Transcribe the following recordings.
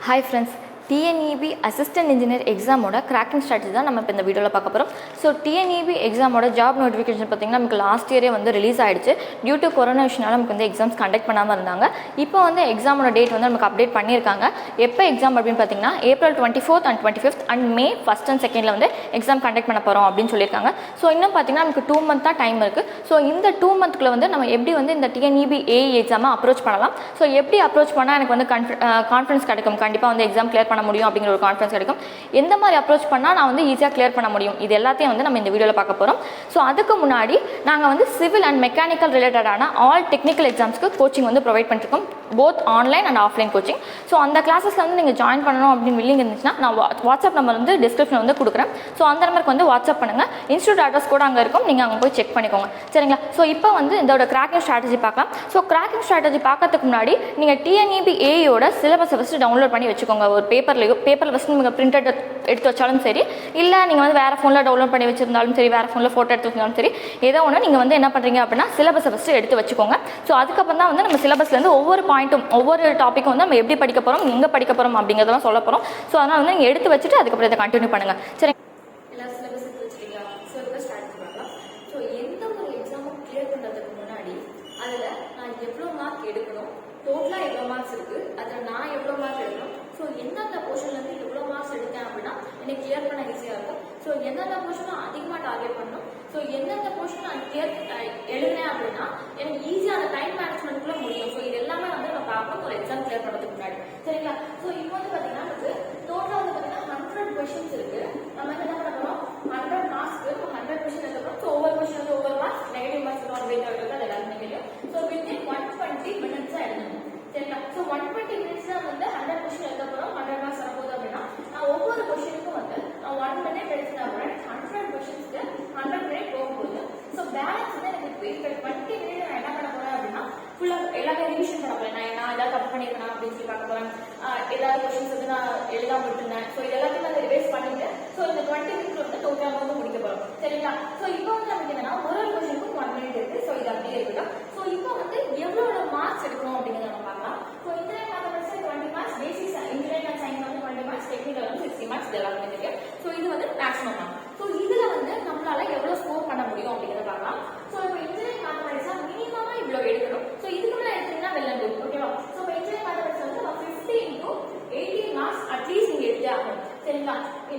Hi friends, TNEB Assistant Engineer எக்ஸாமோட cracking strategy தான் நம்ம இப்போ இந்த வீடியோவில் பார்க்க போகிறோம். ஸோ TNEB எக்ஸாமோட ஜாப் நோட்டிஃபிகேஷன் பார்த்திங்கன்னா நமக்கு லாஸ்ட் இயரே வந்து ரிலீஸ் ஆகிடுச்சு. டியூ டு கொரோனா விஷயனால நமக்கு வந்து எக்ஸாம்ஸ் கண்டக்ட் பண்ணாமல் இருந்தாங்க. இப்போ வந்து எக்ஸாமோட டேட் வந்து நமக்கு அப்டேட் பண்ணியிருக்காங்க. எப்போ எக்ஸாம் அப்படின்னு பார்த்தீங்கன்னா April 24th and 25th and May 1st and 2nd வந்து எக்ஸாம் கண்டக்ட் பண்ண போகிறோம் அப்படின்னு சொல்லியிருக்காங்க. ஸோ இன்னும் பார்த்திங்கன்னா நமக்கு 2 month தான் டைம் இருக்குது. ஸோ இந்த 2 monthக்குள்ளே வந்து நம்ம எப்படி வந்து இந்த TNEB AE எக்ஸாமை அப்ரோச் பண்ணலாம், ஸோ எப்படி அப்ரோச் பண்ணால் எனக்கு வந்து கான்ஃபிடன்ஸ் கிடைக்கும், கண்டிப்பாக வந்து எக்ஸாம் கிளியர் பண்ண முடியும் அப்படிங்கிற ஒரு கான்ஃபிடன்ஸ் கிடைக்கும், எந்த மாதிரி அப்ரோச் பண்ணால் நான் வந்து ஈஸியாக கிளியர் பண்ண முடியும், இது எல்லாத்தையும் வந்து நம்ம இந்த வீடியோவில் பார்க்க போகிறோம். ஸோ அதுக்கு முன்னாடி நாங்கள் வந்து சிவில் அண்ட் மெக்கானிக்கல் ரிலேட்டடான ஆல் டெக்னிக்கல் எக்ஸாம்ஸ்க்கு கோச்சிங் வந்து ப்ரொவைட் பண்ணிருக்கோம், both online and offline coaching. So அந்த கிளாஸஸில் வந்து நீங்கள் ஜாயின் பண்ணணும் அப்படின்னு வில்லிங் இருந்துச்சுன்னா நான் வாட்ஸ்அப் நம்பர் வந்து டிஸ்கிரிப்ஷன் வந்து கொடுக்குறேன். ஸோ அந்த நம்பருக்கு வந்து வாட்ஸ்அப் பண்ணுங்கள். இன்ஸ்டியூட் அட்ரஸ் கூட அங்கே இருக்கும், நீங்கள் அங்கே போய் செக் பண்ணிக்கோங்க, சரிங்களா? ஸோ இப்போ வந்து இதோட கிராக்கிங் ஸ்ட்ராட்டஜி பார்க்கலாம். ஸோ கிராக்கிங் ஸ்ட்ராட்டஜி பார்க்கறதுக்கு முன்னாடி நீங்கள் TNEB AEயோட சிலபஸை ஃபஸ்ட்டு டவுன்லோட் பண்ணி வச்சுக்கோங்க. ஒரு பேப்பரில் ஃபஸ்ட்டு நீங்கள் பிரிண்டட் எடுத்து வச்சாலும் சரி, இல்லை நீங்கள் வந்து வேறு ஃபோனில் டவுன்லோட் பண்ணி வச்சிருந்தாலும் சரி, வேறு ஃபோனில் ஃபோட்டோ எடுத்து வச்சிருந்தாலும் சரி, ஏதோ ஒன்று நீங்கள் வந்து என்ன பண்ணுறீங்க அப்படின்னா சிலபஸை ஃபஸ்ட்டு எடுத்து வச்சுக்கோங்க. ஸோ அதுக்கப்புறம் தான் வந்து நம்ம சிலபஸ்லேருந்து ஒவ்வொரு பாயிண்ட்டும் ஒவ்வொரு டாப்பிக்கும் வந்து நம்ம எப்படி படிக்க போகிறோம், எங்கே படிக்க போகிறோம் அப்படிங்கிறதெல்லாம் சொல்ல போகிறோம். ஸோ அதனால் வந்து நீங்கள் எடுத்து வச்சுட்டு அதுக்கப்புறம் இதை கண்டினியூ பண்ணுங்கள், சரி? எல்லா சிலபஸ் எடுத்து வச்சுருக்கீங்களா? ஸோ இப்போ ஸ்டார்ட் பண்ணலாம். ஸோ எந்த ஒரு எக்ஸாமும் கிளியர் பண்ணுறதுக்கு முன்னாடி அதில் நான் எவ்வளோ மார்க் எடுக்கணும், டோட்டலாக எவ்வளோ மார்க்ஸ் இருக்குது, அதில் நான் எவ்வளோ மார்க் எடுக்கணும், ஸோ எந்தெந்த போர்ஷன்லேருந்து எவ்வளோ மார்க்ஸ் எடுத்தேன் அப்படின்னா எனக்கு கிளியர் பண்ண ஈஸியாக இருக்கும். ஸோ எந்தெந்த போர்ஷனும் அதிகமாக டார்கெட் பண்ணணும். ஸோ எந்தெந்த போர்ஷன் நான் கிளியர் எழுதினேன் அப்படின்னா எனக்கு ஈஸியாக அந்த டைம் மேனேஜ்மெண்ட்குள்ளே முடியும். ஸோ இது எல்லாமே வந்து நம்ம பார்க்கணும் ஒரு எக்ஸாம் கிளியர் பண்ணுறதுக்கு முன்னாடி, சரிங்களா? ஸோ இப்போ வந்து பார்த்தீங்கன்னா நமக்கு டோட்டலாக வந்து பார்த்தீங்கன்னா 100 கொஷின்ஸ் இருக்குது. நம்ம வந்து என்ன பண்ண போகிறோம், 100 மார்க்ஸ்க்கு 100 கொஷின் எடுக்கிறோம். ஸோ ஒவ்வொரு கொஷின் வந்து ஒவ்வொரு மார்க்ஸ், நெகட்டிவ் மார்க்ஸ் அப்படின்னு சொல்லிட்டு அது எல்லாருமே தெரியும். ஸோ வித்தின் 120 minutes எழுதணும், சரிங்களா? ஸோ 120 minutes தான் வந்து 100 கொஷின் எழுத போகிறோம். 100 மார்க்ஸ் வரப்போகுது அப்படின்னா நான் ஒவ்வொரு கொஷினுக்கும் வந்து நான் 1 minute எடுத்துனா கூட 100 கொஷின்ஸ்க்கு 100 minute போகும்போது ஸோ பேலன்ஸ் வந்து எனக்கு இப்போ 20 minutes நான் என்ன பண்ண போகிறேன் அப்படின்னா ஃபுல்லாக எல்லாமே ரிவிஷன் பண்ண போகிறேன். நான் ஏதாவது தப்பு பண்ணியிருக்கேன் அப்படின்னு சொல்லி பார்க்க போகிறேன். ஏதாவது கொஷின்ஸ் வந்து நான் எழுதாம விட்டுருந்தேன். ஸோ இது எல்லாத்தையும் நான் ரிவைஸ் பண்ணிட்டு ஸோ இந்த 20 minutes வந்து டோட்டலாக வந்து முடிக்க போகிறோம், சரிங்களா? ஸோ இப்போ வந்து நமக்கு என்னன்னா ஒரு கொஷினுக்கும் 1 minute இருக்குது. ஸோ இது அப்படியே இருக்கட்டும். ஸோ இப்போ வந்து எவ்வளோ மார்க்ஸ் எடுக்கணும் அப்படிங்கிறத நம்ம பார்க்கலாம். So engineering mathematics 20 marks, basics engineering and science வந்து 20 மார்க்ஸ், டெக்னிக்கல் வந்து 60 மார்க்ஸ், இது எல்லாமே தெரியும். ஸோ இது வந்து மேக்ஸிமம் தான். ஸோ இதில் வந்து நம்மளால எவ்வளோ ஸ்கோர் பண்ண முடியும் அப்படிங்கிறத பார்க்கலாம். ஸோ இப்போ இன்ஜினியரிங் மேத்தமெட்டிக்ஸ் மினிமமாக இவ்வளோ எடுக்கணும். ஸோ இதுக்கு மேலே எடுத்தீங்கன்னா வெள்ளந்து, ஓகேவா? ஸோ இப்போ இன்ஜினியரிங் மேத்தமெட்டிக்ஸ் வந்து 50 into 18 மார்க்ஸ் அட்லீஸ்ட் நீங்கள் எடுத்தே ஆகணும், சரிங்களா?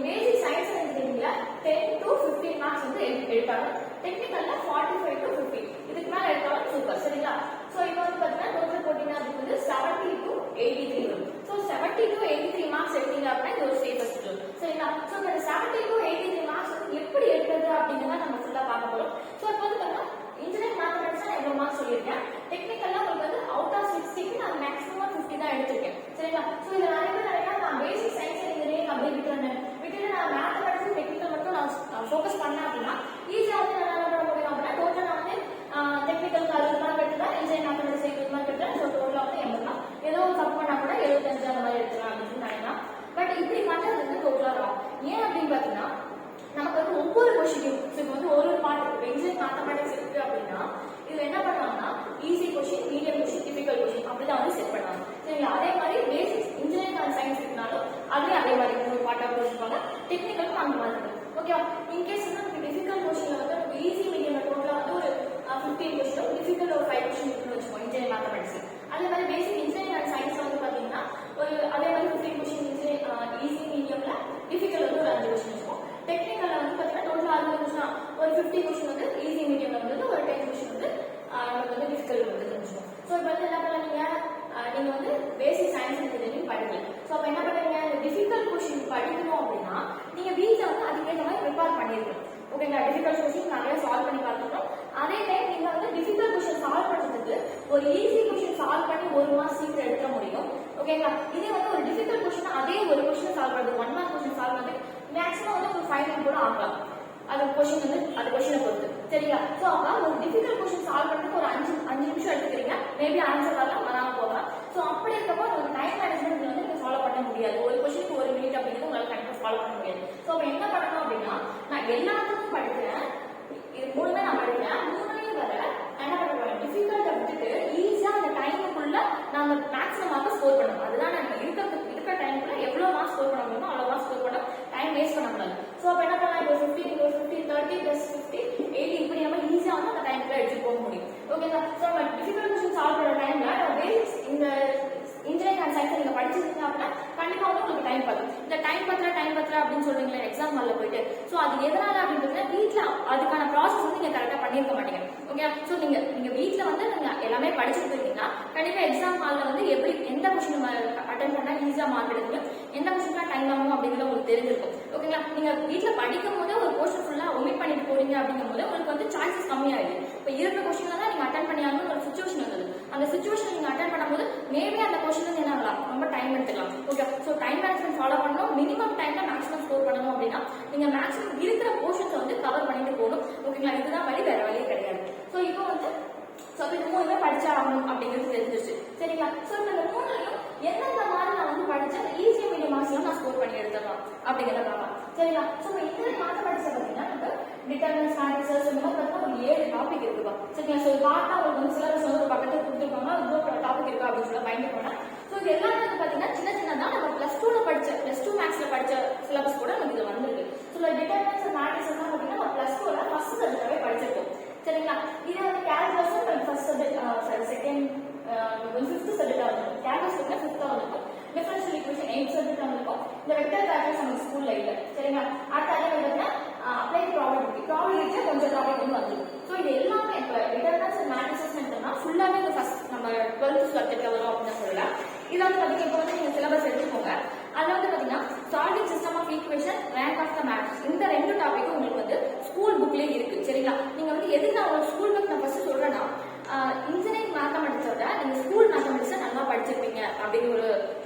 பேசிக் சயின்ஸ் எடுத்தீங்கன்னா 10 to 15 மார்க்ஸ் வந்து எடுத்தாலும், டெக்னிக்கல்ல 45 to 50, இதுக்கு மேலே எடுத்தாலும் சூப்பர், சரிங்களா? ஸோ இப்போ வந்து பார்த்தீங்கன்னா டோட்டல் போட்டிங்கன்னா அதுக்கு வந்து 70 to 83 வரும். ஸோ 70 to 83 மார்க்ஸ் எடுத்தீங்க அப்படின்னா இது ஒரு சேஃபஸ்ட் ஜோன், சரிங்களா? ஸோ இந்த 70 to 83 மார்க்ஸ் வந்து எப்படி எடுக்கிறது அப்படிங்கிறத நம்ம ஃபுல்லாக பார்க்க போகிறோம். ஸோ இப்போ வந்து பார்த்தீங்கன்னா இன்ஜினியரிங் மேத்தமெட்டிக்ஸ் நான் எவ்வளோ மார்க்ஸ் சொல்லியிருக்கேன், டெக்னிக்கல்லாம் உங்களுக்கு வந்து அவுட் ஆஃப் 60க்கு நான் மேக்ஸிமம் 50 தான் எடுத்திருக்கேன், சரிங்களா? ஸோ இதில் நிறைய நான் பேசிக் சயின்ஸ் இன்ஜினியரிங் அப்படி விட்டுட்டு நான் மேத்தமெட்டிக்ஸ் டெக்னிக்கல் மட்டும் நான் ஃபோக்கஸ் பண்ணேன் அப்படின்னா ஈஸியாக வந்து நான் என்ன பண்ண முடியும் அப்படின்னா டோட்டல் நான் வந்து டெக்னிக்கல் 60 மார்க் எடுத்துதான், இன்ஜினியரிங் மேத்தமெட்டிக்ஸ் 70 மார்க் எடுத்துறேன். ஸோ டோட்டலாக வந்து 80 தான். ஏதோ ஒரு தப்பு பண்ணா கூட 75 அந்த மாதிரி எடுத்துக்கலாம் அப்படின்னு நினைக்கலாம். பட் இப்படி பண்ணுறது வந்து டோட்டலாக வரும். ஏன் அப்படின்னு பார்த்தீங்கன்னா நமக்கு வந்து ஒவ்வொரு கொஸ்டினும் இப்போ வந்து ஒரு பார்ட் இப்போ இன்ஜினியரிங் மேத்தமெட்டிக்ஸ் இருக்கு அப்படின்னா இது என்ன பண்ணுவாங்கன்னா easy question, medium question, difficult question அப்படிதான் வந்து செட் பண்ணுவாங்க, சரிங்களா? அதே மாதிரி பேசிக்ஸ் இன்ஜினியரிங் அண்ட் சயின்ஸ் இருக்குனாலும் அதுலேயும் அதே மாதிரி ஒரு பார்ட்டாக கொடுத்துருப்பாங்க. டெக்னிக்கலுக்கும் அந்த மாதிரி இருக்கும், ஓகேவா? இன்கேஸ் வந்து நமக்கு டிஃபிகல்ட் கொஸ்டினில் வந்து நமக்கு ஈஸி மீடியம் டோட்டலாக வந்து ஒரு 15 கொஸ்டின், டிஃபிகல்ட் ஒரு 5 கொஸ்டின் இருக்குன்னு வச்சுக்கோங்க இன்ஜினியரிங் மேத்தமெட்டிக்ஸ். அதே மாதிரி பேசிக் இன்ஜினியரிங் அண்ட் சயின்ஸ் வந்து பார்த்தீங்கன்னா ஒரு அதே மாதிரி 15 கொஸ்டின் ஈஸி மீடியம்ல, டிஃபிகல்ட் வந்து ஒரு 5 கொஸ்டின் வச்சுக்கோம். டெக்னிக்கல்ல வந்து பார்த்தீங்கன்னா டோட்டல் 60 கொஸ்டின், ஒரு 50 கொஸ்டின் வந்து ஈஸி மீடியம்ல வந்து ஒரு 10 கொஸ்டின் வந்து நமக்கு வந்து டிஃபிகல்ட் வந்து வச்சுக்கோம். ஸோ இப்போ வந்து என்ன பண்ணுவீங்க, நீங்க வந்து பேசிக் சயின்ஸ் இன்ஜினியரிங் படிக்கல. ஸோ அப்போ என்ன பண்ணுவீங்க, இந்த டிஃபிகல்ட் கொஸ்டின் படிக்கணும் அப்படின்னா நீங்க வீட்டில் வந்து அதுக்கேற்ற மாதிரி ப்ரிப்பேர் பண்ணிருக்கணும், ஓகேங்களா? டிஃபிகல்ட் கொஸ்டின் நிறைய சால்வ் பண்ணி பார்த்துக்கணும். அதே டைம் நீங்க வந்து டிஃபிகல்ட் கொஸ்டின் சால்வ் பண்றதுக்கு ஒரு ஈஸி கொஸ்டின் சால்வ் பண்ணி 1 மார்க் சீக்கிரம் எடுக்க முடியும், ஓகேங்களா? இதே வந்து ஒரு டிஃபிகல்ட் கொஸ்டின் அதே ஒரு கொஸ்டின் சால்வ் பண்ணுறது 1 மார்க் கொஸ்டின் சால்வ் பண்ணி மேக்ஸிமம் வந்து ஒரு 5 minutes கூட ஆகலாம். அது கொஸ்டின் வந்து அது கொஸ்டினை பொறுத்து, சரிங்களா? ஸோ அப்போ ஒரு டிஃபிகல்ட் கொஸ்டின் சால்வ் பண்ணுறதுக்கு ஒரு 5 நிமிஷம் எடுத்துக்கிறீங்க, மேபி ஆன்சர் வரலாம் வராமல் போகலாம். ஸோ அப்படி இருக்கப்போ ஒரு டைம் மேனேஜ்மெண்ட் வந்து நீங்கள் ஃபாலோ பண்ண முடியாது. ஒரு கொஸ்டினுக்கு 1 minute அப்படிங்கிறது உங்களால் கண்டிப்பாக ஃபாலோ பண்ண முடியாது. ஸோ அப்போ என்ன பண்ணணும் அப்படின்னா நான் எல்லாத்துக்கும் படிக்கிறேன், இது 3மே நான் படிக்கிறேன், 3மே வர என்ன பண்ண போறேன், டிஃபிகல்ட்டை விட்டுட்டு ஈஸியாக அந்த டைமுக்குள்ள நான் மேக்ஸிமம் ஸ்கோர் பண்ணணும். அதுதான் நம்ம இருக்க டைம் சயின்ஸை நீங்கள் படிச்சிருக்கீங்க அப்படின்னா கண்டிப்பாக வந்து உங்களுக்கு டைம் பத்தல. இந்த டைம் பத்தல அப்படின்னு சொல்றீங்களா எக்ஸாம் ஹாலில் போயிட்டு. ஸோ அது எதனால அப்படின்றது வீட்டில் அதுக்கான ப்ராசஸ் வந்து நீங்கள் கரெக்டாக பண்ணியிருக்க மாட்டீங்க. ஓகே, ஸோ நீங்கள் வீட்டில் வந்து நீங்கள் எல்லாமே படிச்சுட்டு போயிருக்கீங்கன்னா கண்டிப்பாக எக்ஸாம் ஹாலில் வந்து எப்படி எந்த கொஸ்டின் அட்டன் பண்ணால் ஈஸியாக மார்க் எடுக்கணும், எந்த கொஸ்டின்லாம் டைம் ஆகும் அப்படிங்கிறது உங்களுக்கு தெரிஞ்சிருக்கும். ஓகேங்களா, நீங்கள் வீட்டில் படிக்கும் போது ஒரு போர்ஷன் ஃபுல்லாக ஒமிட் பண்ணிட்டு போறீங்க அப்படிங்கும் போது உங்களுக்கு வந்து சான்சஸ் கம்மியாயிடுது. இப்போ இருக்கிற கொஸ்டின் தான் நீங்கள் அட்டன் பண்ணியாலும் ஒரு சுச்சுவேஷன் வந்தது. அந்த சுச்சுவேஷன் நீங்கள் அட்டன் பண்ணும்போது மேபி அந்த கொஸ்டின் வந்து என்ன ஆகலாம், ரொம்ப டைம் எடுத்துக்கலாம். Okay, so time management follow பண்ணணும். மினிமம் டைம்ல மேக்ஸிமம் ஸ்கோர் பண்ணணும் அப்படின்னா நீங்க மேக்ஸிமம் இருக்கிற போர்ஷன்ஸை வந்து கவர் பண்ணிட்டு போகணும். ஓகேங்களா, இதுதான் வழி, வேற வழியே கிடையாது. ஸோ இப்போ வந்து இந்த மூணுமே படிச்சா ஆகணும் அப்படிங்கிறது தெரிஞ்சிருச்சு. சரிங்களா, ஸோ இந்த மூணுலையும் எந்தெந்த மாதிரி நான் வந்து படிச்சா ஈஸியாக மீடியம் மார்க்ஸ்லாம் நான் ஸ்கோர் பண்ணி எடுத்துடலாம் அப்படிங்கிறத பார்க்கலாம். சரிங்களா, ஸோ இந்த மார்க் படிச்ச பார்த்தீங்கன்னா நம்ம டிட்டர்மினன்ஸ், மேட்ரிக்ஸ் இந்த மாதிரி பார்த்தா ஒரு 7 டாபிக் இருக்குப்பா. சரிங்களா, ஸோ பார்த்தா உங்களுக்கு வந்து சிலபஸ் வந்து ஒரு பக்கத்தில் கொடுத்துருப்பாங்க, ஒரு டாபிக் இருக்கா அப்படின்னு சொல்லி பயந்து போனேன். ஸோ இது எல்லாமே வந்து பார்த்தீங்கன்னா சின்ன சின்னதான் நம்ம +2 மேக்ஸ்ல படிச்ச சிலபஸ் கூட நமக்கு இது வந்துருக்கு. ஸோ டிட்டர்மினன்ஸ், மேட்ரிக்ஸ் எல்லாம் பார்த்தீங்கன்னா நம்ம +2ல ஃபர்ஸ்ட் சப்ஜெக்டாவே படிச்சிருக்கோம். சரிங்களா, இது வந்து கேல்குலஸும் ஃபர்ஸ்ட் சப்ஜெக்ட், செகண்ட் 5th சப்ஜெக்டா இருக்கும். கேல்குலஸ் வந்து 5th இருக்கும். டிஃபரன்ஷியல் ஈக்குவேஷன் 8th சப்ஜெக்டா இருக்கும். இந்த வெக்டர் கால்குலஸ் நம்ம ஸ்கூல்ல இல்ல. சரிங்களா, அடுத்து அதே மாதிரி பார்த்தீங்கன்னா அப்ளைட் ப்ராபபிலிட்டி கொஞ்சம் டாபிக் வந்து வந்துடும். ஸோ இது எல்லாமே இப்போ டிட்டர்மினன்ஸ் அண்ட் மேட்ரிக்ஸ் எடுத்தோம்னா ஃபுல்லாவே இந்த ஃபர்ஸ்ட் நம்ம 12th சப்ஜெக்ட்ல வரும் அப்படின்னு சொல்லலாம். இதை வந்து பார்த்தீங்கன்னா இப்போ வந்து நீங்க சிலபஸ் எடுத்துக்கோங்க. அதுல வந்து பார்த்தீங்கன்னா solving system of equation, rank of the matrix, இந்த 2 டாபிக்கும் உங்களுக்கு வந்து ஸ்கூல் புக்லேயே இருக்கு. சரிங்களா, நீங்க வந்து எதுக்கு நான் உங்களுக்கு ஸ்கூல் புக் நான் ஃபர்ஸ்ட் சொல்றேன்னா இன்ஜினியரிங் மேத்தமெட்டிக்ஸோட நீங்க ஸ்கூல் மேத்தமெட்டிக்ஸை நல்லா படிச்சிருப்பீங்க அப்படின்னு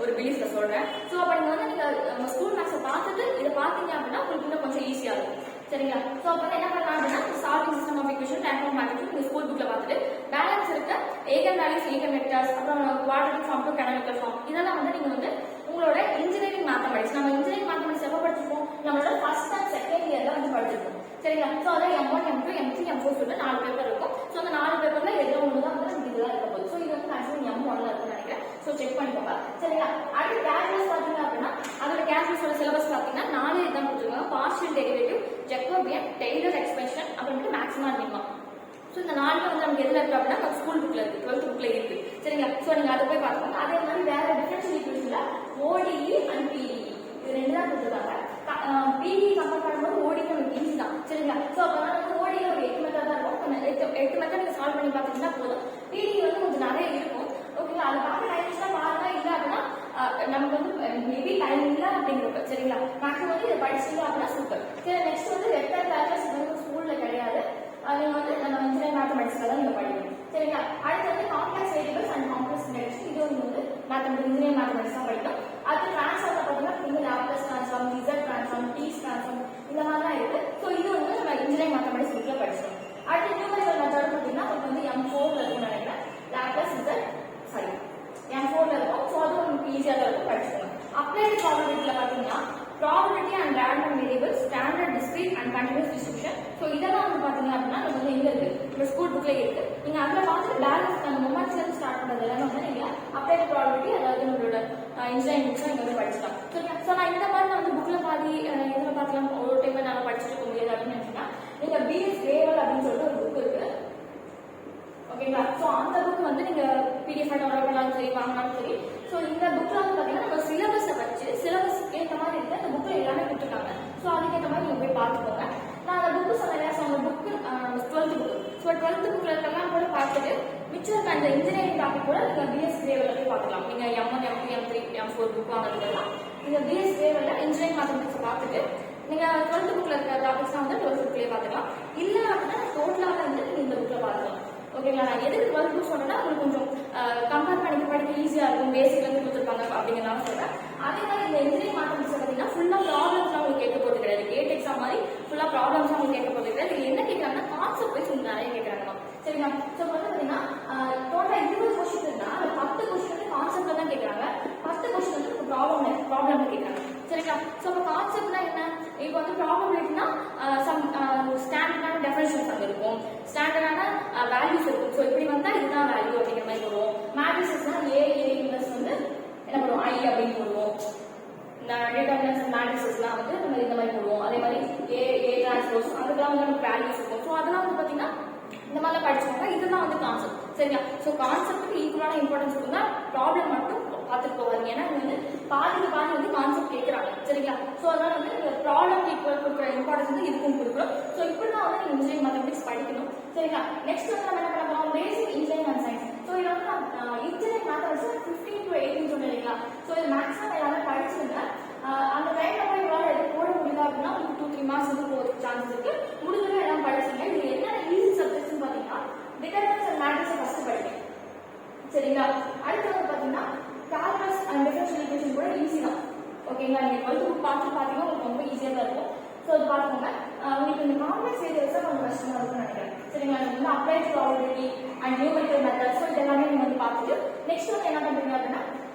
ஒரு பிலீஃப்ல சொல்றேன். ஸோ அப்போ நீங்க வந்து நீங்க ஸ்கூல் மேக்ஸை பார்த்துட்டு இதை பார்த்தீங்க அப்படின்னா உங்களுக்கு இன்னும் கொஞ்சம் ஈஸியா இருக்கும். சரிங்களா, ஸோ அப்போ என்ன பண்ணலாம் அப்படின்னா solving system of equation, rank of matrix நீங்க ஸ்கூல் புக்ல பார்த்துட்டு பேலன்ஸ் இருக்க ஏகன் வேல்யூஸ், ஏகன் வெக்டர்ஸ், அப்புறம் quadratic form to canonical form இதெல்லாம் வந்து நீங்க வந்து உங்களோட இன்ஜினியரிங் மேத்தமெட்டிக்ஸ், நம்ம இன்ஜினியரிங் மேத்தமெட்டிக்ஸ் எப்போ படிச்சிருப்போம், நம்மளோட ஃபர்ஸ்ட் அண்ட் செகண்ட் இயர்ல வந்து படிச்சிருப்போம். சரிங்களா, ஸோ அதான் M1, M2, M3, M4 சொல்லிட்டு 4 பேப்பர் இருக்கும். ஸோ அந்த 4 பேப்பர்ல ஏதோ ஒன்று தான் வந்து நமக்கு இதெல்லாம் இருக்க போகுது. ஸோ இது வந்து மேக்ஸிமம் M1ல இருக்குன்னு நினைக்கிறேன். ஸோ செக் பண்ணிக்கோங்க. சரிங்களா, அடுத்து கேல்குலஸ் பார்த்தீங்க அப்படின்னா அதோட கேல்குலஸோட சிலபஸ் பார்த்தீங்கன்னா 4 இதுதான் கொடுத்துருக்காங்க. பார்ஷியல் டெரிவேட்டிவ், ஜெக்கோபியன், டெய்லர் எக்ஸ்பென்ஷன், அப்புறமேட்டு மேக்ஸிமம் மினிமம். ஸோ இந்த 4 வந்து நமக்கு எதில் இருக்கு அப்படின்னா நம்ம ஸ்கூல் புக்ல இருக்கு, 12th புக்ல இருக்கு. சரிங்களா, ஸோ நீங்க அதை போய் பார்த்துக்கோங்க. அதே மாதிரி வேற டிஃபரன்ஷியல் ஈக்குவேஷன்ல ODE அண்ட் PDE இது 2 தான் கொடுத்துருக்காங்க. PDE கம்பேர் பண்ணும்போது ODE நமக்கு ஈஸி தான். சரிங்களா, ஸோ அப்போ வந்து ODE ஒரு 8 மெத்தட் தான் இருக்கும். 8 மெத்தட் நீங்க சால்வ் பண்ணி பார்த்தீங்கன்னா போதும். PDE வந்து கொஞ்சம் நிறைய இருக்கும். ஓகேங்களா, அதை பார்க்க டைம் பாருங்க. இல்லை அப்படின்னா நமக்கு வந்து மேபி டைம் இல்லை அப்படிங்கிறப்ப. சரிங்களா, மேக்ஸிமம் வந்து இதை படிச்சிங்க அப்படின்னா சூப்பர். சரி, நெக்ஸ்ட் வந்து வெக்டர் கால்குலஸ் வந்து ஸ்கூல்ல கிடையாது. நீங்க வந்து நம்ம இன்ஜினியரிங் மேத்தமெட்டிக்ஸ்ல தான் நீங்க படிக்கணும். சரிங்களா, அடுத்து வந்து complex variables and complex integration, இது வந்து இன்ஜினியரிங் மேத்தமெட்டிக்ஸ் தான் படிக்கணும். அது ட்ரான்ஸ்ஃபார்ம் பார்த்தீங்கன்னா நீங்க Laplace transform, Z transform, T's transform இந்த மாதிரிலாம் இருக்கு. ஸோ இது வந்து நம்ம இன்ஜினியரிங் மேத்தமெட்டிக்ஸ் புக்ல படிச்சோம். அடுத்து நியூமரிக்கல் மெத்தட் பார்த்தீங்கன்னா உங்களுக்கு வந்து M4ல இருக்கும்னு நினைக்கிறேன். லாப்லேஸ் M4ல இருக்கும். ஸோ அது உங்களுக்கு ஈஸியாக தான் இருக்கும், படிச்சுக்கோங்க. அப்ளைடு ப்ராபபிலிட்டியில பார்த்தீங்கன்னா probability and random variable, standard, discrete and continuous distribution. So இதெல்லாம் வந்து பார்த்தீங்க அப்படின்னா நம்ம வந்து எங்க இருக்கு, நம்ம ஸ்கூல் புக்ல இருக்கு. நீங்க அதில் பார்த்துட்டு பேலன்ஸ் அந்த மொமெண்ட்ஸ்ல இருந்து ஸ்டார்ட் பண்றது எல்லாமே வந்து நீங்க அப்ளைடு ப்ராபபிலிட்டி, அதாவது நம்மளோட இன்ஜினியரிங் புக்ஸ் நீங்க வந்து படிச்சுக்கலாம். ஸோ நான் இந்த மாதிரி வந்து புக்ல பாதி எதில் பார்க்கலாம், ஒரு டைம் நல்லா படிச்சுட்டு இருக்க முடியாது அப்படின்னு நினைச்சீங்கன்னா நீங்க BS கிரேவல் அப்படின்னு சொல்லிட்டு ஒரு புக் இருக்கு. ஓகேங்களா, ஸோ அந்த புக் வந்து நீங்க PDF டவுன்லோட் பண்ணாலும் சரி, வாங்கினாலும் சரி. ஸோ இந்த புக்ல வந்து பார்த்தீங்கன்னா நம்ம சிலபஸை வச்சு சிலபஸ் ஏற்ற மாதிரி இருக்கு. அந்த புக்ல எல்லாமே கொடுத்துருக்காங்க. ஸோ அதுக்கேற்ற மாதிரி நீங்க போய் பார்த்துக்கோங்க. நான் அந்த புக்கு சொன்னேன், ஸோ அந்த book 12th book. So 12th புக்ல இருக்கலாம் கூட பார்த்துட்டு மிச்சம் இருக்க அந்த இன்ஜினியரிங் டாபிக் கூட நீங்க BS கிரேவல்ல போய் பார்க்கலாம். நீங்க M1, M2, M3, M4 book வாங்குறதுலாம் நீங்க BS கிரேவல்ல இன்ஜினியரிங் மேத்தமெட்டிக்ஸ் பார்த்துட்டு நீங்க 12th புக்ல இருக்க டாபிக்ஸ் வந்து 12th புக்லயே பார்த்துக்கலாம். இல்ல அப்படின்னா டோட்டலாக வந்து நீங்க இந்த புக்ல பார்த்துக்கலாம். ஓகேங்களா, நான் எதுக்கு 12th புக் சொன்னேன்னா உங்களுக்கு கொஞ்சம் கம்பேர் பண்ணி படிக்க ஈஸியா இருக்கும், பேசிக்ல இருந்து கொடுத்துருப்பாங்க அப்படிங்கிறனால சொல்றேன். அதே மாதிரி இந்த இன்ஜினியரிங் மேத்தமெட்டிக்ஸ் பார்த்தீங்கன்னா ஃபுல்லா ப்ராப்ளம்ஸ்லாம் உங்களுக்கு கேட்க போறது கிடையாது. கேட் எக்ஸாம் மாதிரி ஃபுல்லா ப்ராப்ளம்ஸ் உங்களுக்கு கேட்க போறது கிடையாது. இது என்ன கேட்கறாங்கன்னா கான்செப்ட் வைஸ் உங்களுக்கு நிறைய கேட்கறாங்க. சரிங்களா, ஸோ வந்து பார்த்தீங்கன்னா டோட்டலா 20 கொஸ்டின் இருந்தா அது 10 கொஸ்டின் வந்து கான்செப்ட்ல தான் கேட்கறாங்க, 10 கொஸ்டின் வந்து ப்ராப்ளம்ல கேட்கறாங்க. சரிங்களா, ஸோ அப்போ கான்செப்ட்னா என்ன, இப்போ வந்து ப்ராபபிலிட்டினா சம் ஸ்டாண்டர்டான டெஃபினிஷன்ஸ் அங்கே இருக்கும், ஸ்டாண்டர்டான வேல்யூஸ் இருக்கும். ஸோ இப்படி வந்தா இதுதான் வேல்யூ அப்படிங்கிற மாதிரி வரும். மேட்ரிக்ஸ்னா A இன்வெர்ஸ் வந்து என்ன பண்ணுவோம், I அப்படின்னு போடுவோம். டிட்டர்மினன்ஸ் மேட்ரிக்ஸ்லாம் வந்து நம்ம இந்த மாதிரி போடுவோம். அதே மாதிரி A டிரான்ஸ்போஸ் அதுக்கெல்லாம் வந்து நமக்கு வேல்யூஸ் இருக்கும். ஸோ அதெல்லாம் வந்து பார்த்தீங்கன்னா இந்த மாதிரிலாம் படிச்சுக்கோங்க. இதுதான் வந்து கான்செப்ட். சரிங்களா, ஸோ கான்செப்ட்டுக்கு ஈக்குவலான இம்பார்ட்டன்ஸ் இருந்தால் ப்ராப்ளம் மட்டும் பார்த்துட்டு போவாங்க. ஏன்னா இது வந்து பாதிக்கு பாதி வந்து கான்செப்ட் கேட்குறாங்க சரிங்களா. ஸோ அதனால வந்து இந்த ப்ராப்ளம் ஈக்குவல் கொடுக்குற இம்பார்ட்டன்ஸ் வந்து இதுக்கும் கொடுக்குறோம். ஸோ இப்படி தான் வந்து இன்ஜினியரிங் மேத்தமெட்டிக்ஸ் படிக்கணும் சரிங்களா. நெக்ஸ்ட் வந்து நம்ம என்ன பண்ண போகிறோம், பேசிக் இன்ஜினியரிங் அண்ட் சயின்ஸ். ஸோ இதில் வந்து நான் இன்ஜினியரிங் மேத்தமெட்டிக்ஸ் 15 to 18 சொன்னேன் இல்லைங்களா. ஸோ இது மேக்ஸிமம் எல்லாமே படிச்சுருங்க. அந்த டைம்ல போய் இவ்வளோ எதுவும் போட முடியல அப்படின்னா உங்களுக்கு 2-3 மார்க்ஸ் வந்து போகிறதுக்கு சான்ஸ் இருக்கு. முடிஞ்சது எல்லாம் படிச்சுங்க. இது என்ன ஈஸி சப்ஜெக்ட்ஸ்னு பார்த்தீங்கன்னா டிட்டர்மினன்ட்ஸ் அண்ட் மேட்ரிக்ஸை ஃபர்ஸ்ட் படிப்பேன் சரிங்களா. அடுத்து வந்து பார்த்தீங்கன்னா கால்குலஸ் அண்ட் டிஃபரன்ஷியல் ஈக்குவேஷன் கூட ஈஸி தான் ஓகேங்களா. நீங்கள் டுவெல்த்து பார்த்தீங்கன்னா உங்களுக்கு ரொம்ப ஈஸியாக தான் இருக்கும். ஸோ அது பார்த்துக்கோங்க. உங்களுக்கு இந்த காம்ப்ளெக்ஸ் ஏரியாஸ் தான் கொஞ்சம் கஷ்டமாக இருக்கும்னு நினைக்கிறேன் சரிங்களா. நீங்கள் வந்து applied probability and numerical method so இதெல்லாமே நீங்கள் வந்து பார்த்துட்டு நெக்ஸ்ட் வந்து என்ன பண்ணுறீங்க அப்படின்னா